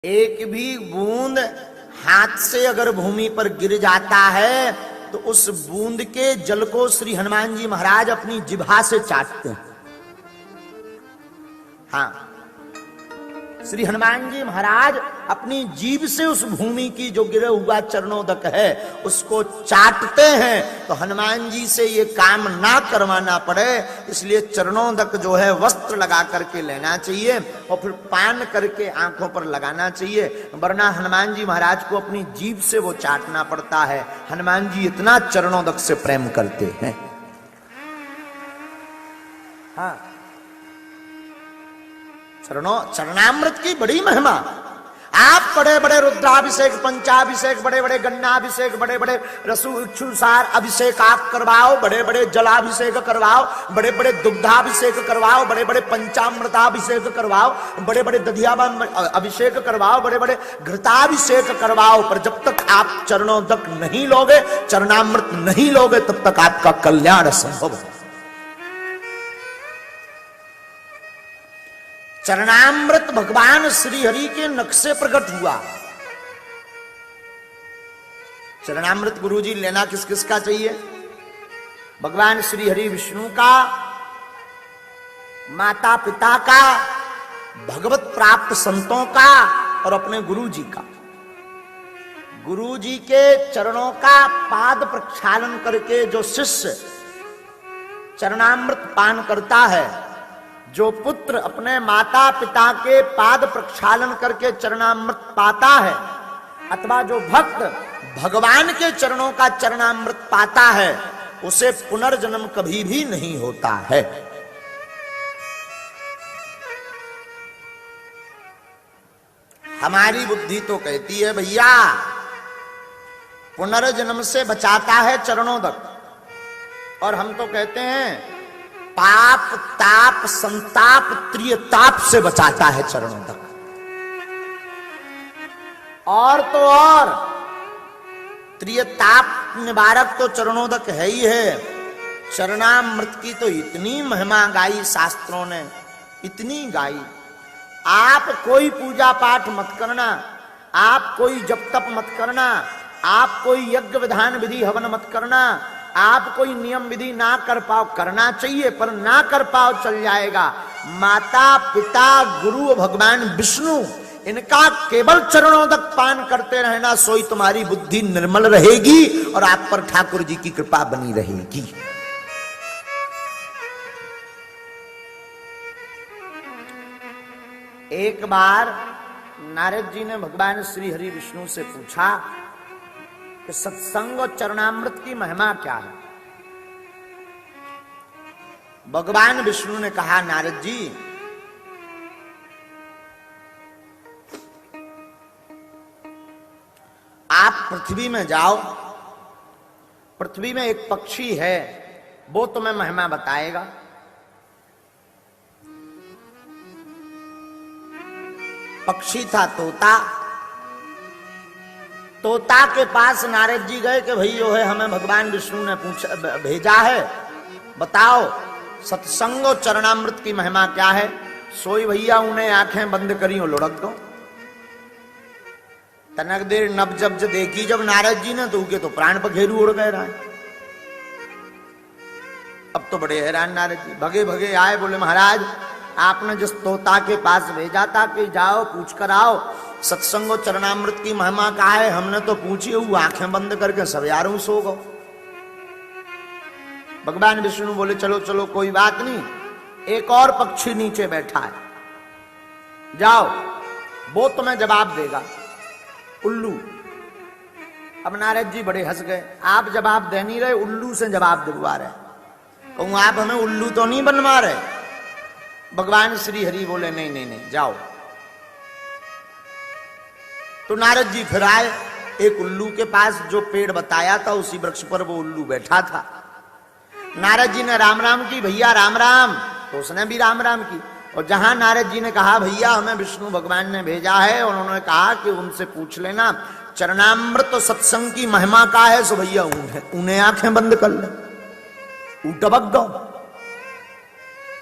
एक भी बूंद हाथ से अगर भूमि पर गिर जाता है तो उस बूंद के जल को श्री हनुमान जी महाराज अपनी जिह्वा से चाटते हैं। हाँ, श्री हनुमान जी महाराज अपनी जीभ से उस भूमि की जो गिरा हुआ चरणोदक है उसको चाटते हैं। तो हनुमान जी से ये काम ना करवाना पड़े इसलिए चरणोदक जो है वस्त्र लगा करके लेना चाहिए और फिर पान करके आंखों पर लगाना चाहिए, वरना हनुमान जी महाराज को अपनी जीभ से वो चाटना पड़ता है। हनुमान जी इतना चरणोदक से प्रेम करते हैं। हाँ, चरणामृत की बड़ी महिमा। आप बड़े बड़े रुद्राभिषेक, पंचाभिषेक, बड़े बड़े गन्नाभिषेक, बड़े बड़े रसु इक्षुसार अभिषेक आप करवाओ, बड़े बड़े जलाभिषेक करवाओ, बड़े बड़े दुग्धाभिषेक करवाओ, बड़े बड़े पंचामृताभिषेक करवाओ, बड़े बड़े दधियाबा अभिषेक करवाओ, बड़े बड़े घृताभिषेक करवाओ, पर जब तक आप चरणोदक नहीं लोगे, चरणामृत नहीं लोगे, तब तक आपका कल्याण असंभव है। चरणामृत भगवान श्री हरि के नक्शे प्रकट हुआ। चरणामृत गुरुजी लेना किस किस का चाहिए? भगवान श्री हरि विष्णु का, माता पिता का, भगवत प्राप्त संतों का और अपने गुरुजी का। गुरुजी के चरणों का पाद प्रक्षालन करके जो शिष्य चरणामृत पान करता है, जो पुत्र अपने माता पिता के पाद प्रक्षालन करके चरणामृत पाता है, अथवा जो भक्त भगवान के चरणों का चरणामृत पाता है, उसे पुनर्जन्म कभी भी नहीं होता है। हमारी बुद्धि तो कहती है भैया पुनर्जन्म से बचाता है चरणोदक, और हम तो कहते हैं पाप ताप संताप त्रियताप से बचाता है चरणोदक। और तो और त्रियताप निवारक तो चरणोदक है ही है। चरणामृत की तो इतनी महिमा गाई शास्त्रों ने, इतनी गाई। आप कोई पूजा पाठ मत करना, आप कोई जप तप मत करना, आप कोई यज्ञ विधान विधि हवन मत करना, आप कोई नियम विधि ना कर पाओ, करना चाहिए पर ना कर पाओ चल जाएगा। माता पिता गुरु भगवान विष्णु, इनका केवल चरणोदक पान करते रहना, सोई तुम्हारी बुद्धि निर्मल रहेगी और आप पर ठाकुर जी की कृपा बनी रहेगी। एक बार नारद जी ने भगवान श्री हरि विष्णु से पूछा कि सत्संग और चरणामृत की महिमा क्या है? भगवान विष्णु ने कहा, नारद जी आप पृथ्वी में जाओ, पृथ्वी में एक पक्षी है, वो तुम्हें महिमा बताएगा। पक्षी था तोता। तोता के पास नारद जी गए कि भाई जो है हमें भगवान विष्णु ने पूछा भेजा है, बताओ सत्संग और चरणामृत की महिमा क्या है? सोई भैया उन्हें आंखें बंद करी और लुढ़क दो। तनक देर नब जब देखी जब नारद जी ने तो उनके तो प्राण पखेरु उड़ गए रहा। अब तो बड़े हैरान नारद जी, भगे भगे आए, बोले महाराज आपने जिस तोता के पास भेजा था कि जाओ पूछ कर आओ सत्संग और चरणामृत की महिमा का है, हमने तो पूछी, वो आंखें बंद करके सब यारों सो गो। भगवान विष्णु बोले चलो चलो कोई बात नहीं, एक और पक्षी नीचे बैठा है, जाओ वो तुम्हें जवाब देगा। उल्लू। अब नारद जी बड़े हंस गए, आप जवाब दे नहीं रहे, उल्लू से जवाब दिलवा रहे। कहूं आप हमें उल्लू तो नहीं बनवा रहे? भगवान श्री हरि बोले नहीं नहीं नहीं, जाओ। तो नारद जी फिर आए, एक उल्लू के पास जो पेड़ बताया था उसी वृक्ष पर वो उल्लू बैठा था। नारद जी ने राम राम की, भैया राम राम, तो उसने भी राम राम की। और जहां नारद जी ने कहा भैया हमें विष्णु भगवान ने भेजा है, और उन्होंने कहा कि उनसे पूछ लेना चरणामृत और सत्संग की महिमा का है, सो भैया उन्हें आंखें बंद कर ले, उठबक दो।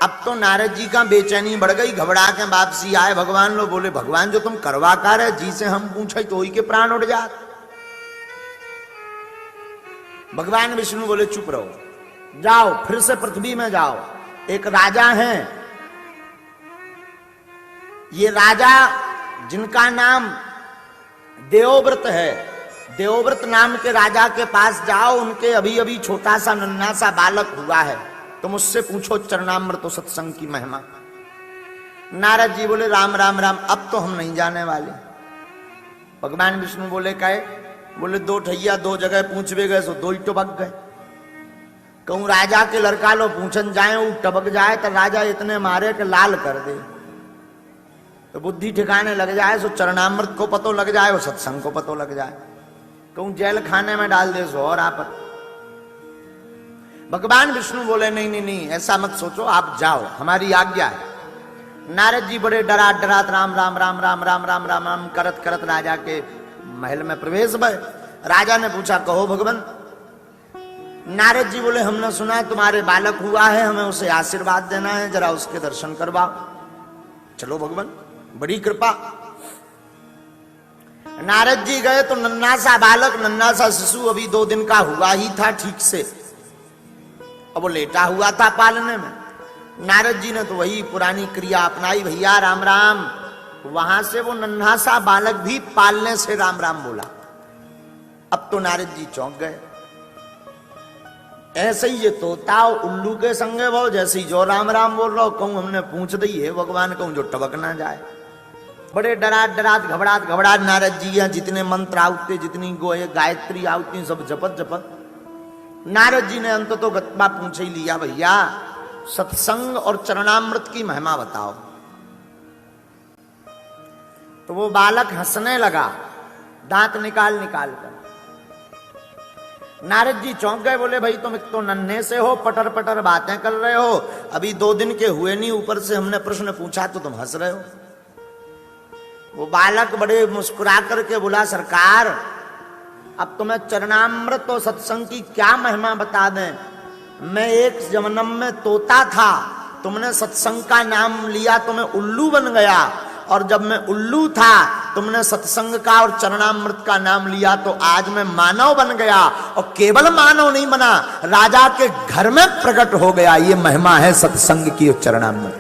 अब तो नारद जी का बेचैनी बढ़ गई, घबरा के वापसी आए भगवान लो। बोले भगवान जो तुम करवा कर है जी से हम पूछे तो ही के प्राण उड़ जात। भगवान विष्णु बोले चुप रहो, जाओ फिर से पृथ्वी में जाओ। एक राजा हैं, ये राजा जिनका नाम देवव्रत है, देवव्रत नाम के राजा के पास जाओ, उनके अभी अभी छोटा सा नन्हा सा बालक हुआ है, तुम उससे पूछो चरणामृत तो सत्संग की महिमा। नारद जी बोले राम राम राम, अब तो हम नहीं जाने वाले। भगवान विष्णु बोले कहे, बोले दो ठैया दो जगह पूछवे गए सो दो ही टबक गए। कहूं राजा के लड़का लो पूछन जाए, वो टबक जाए तो राजा इतने मारे कि लाल कर दे, तो बुद्धि ठिकाने लग जाए सो चरणामृत को पतो लग जाए, वो सत्संग को पतो लग जाए। कहूं जेल खाने में डाल दे सो और आप। भगवान विष्णु बोले नहीं नहीं नहीं, ऐसा मत सोचो, आप जाओ, हमारी आज्ञा है। नारद जी बड़े डरात डरात राम राम राम राम राम राम राम राम करत करत राजा के महल में प्रवेश भय। राजा ने पूछा कहो भगवान। नारद जी बोले हमने सुना तुम्हारे बालक हुआ है, हमें उसे आशीर्वाद देना है, जरा उसके दर्शन करवाओ। चलो भगवान, बड़ी कृपा। नारद जी गए तो नन्हा सा बालक, नन्हा सा शिशु अभी 2 दिन का हुआ ही था ठीक से, अब वो लेटा हुआ था पालने में। नारद जी ने तो वही पुरानी क्रिया अपनाई, भैया राम राम। वहां से वो नन्हा सा बालक भी पालने से राम राम बोला। अब तो नारद जी चौंक गए। ऐसे ही ये तोता उल्लू के संगे वो जैसे ही जो राम राम बोल रहा हो, कहूं हमने पूछ दी है भगवान, कहूं जो टबक ना जाए। बड़े डरात डरात घबरात घबरात नारद जी हैं, जितने मंत्र आउते, जितनी गायत्री आउती सब जपत जपत नारद जी ने अंत तो गत्मा पूछ ही लिया, भैया सत्संग और चरणामृत की महिमा बताओ। तो वो बालक हंसने लगा, दांत निकाल निकाल कर। नारद जी चौंक गए, बोले भाई तुम एक तो नन्हे से हो, पटर पटर बातें कर रहे हो, अभी 2 दिन के हुए नहीं, ऊपर से हमने प्रश्न पूछा तो तुम हंस रहे हो। वो बालक बड़े मुस्कुरा करके बोला सरकार अब तुम्हें चरणामृत और सत्संग की क्या महिमा बता दें। मैं एक जन्म में तोता था, तुमने सत्संग का नाम लिया तो मैं उल्लू बन गया, और जब मैं उल्लू था तुमने सत्संग का और चरणामृत का नाम लिया तो आज मैं मानव बन गया, और केवल मानव नहीं बना, राजा के घर में प्रकट हो गया। ये महिमा है सत्संग की और चरणामृत।